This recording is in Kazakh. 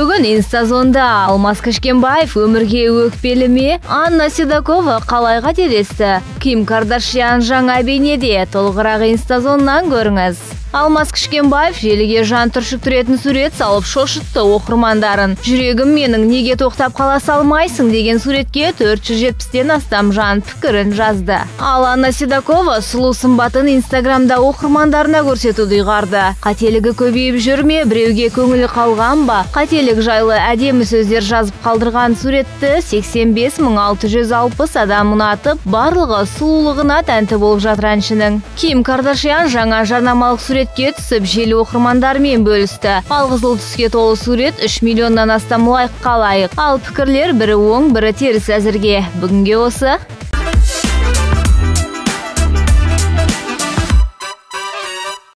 Бүгін инстазонда Алмаз Кішкенбаев өмірге өкпелі ме? Анна Седокова қалай қателесті? Ким Кардашьян жаңа бейнеде, толығырақ инстазоннан көріңіз. Алмаз Кішкенбаев желіге жан түршіктіретін сурет салып шошытты оқырмандарын. Жүрегім менің неге тоқтап қала салмайсың деген суретке 470-тен астам жан пікірін жазды. Ал Анна Седокова сұлу сымбатын инстаграмда оқырмандарына көрсетуді ұйғарды. Қателігі көбейіп жүрме, біреуге көңілі қалған ба? Қателік жайлы әдемі сөздер жазып қалдырған суретті 85.660 адам ұнатып, барлығы сұлулығына тәнті болып жатыр әншінің. Ким Кардашьян жаңа жарнамалық суретке түсіп, желі оқырмандармен бөлісті. Ал қызыл түске толы сурет 3 миллионнан астам лайкқа лайық. Ал пікірлер бірі оң, бірі теріс әзірге. Бүгінге осы.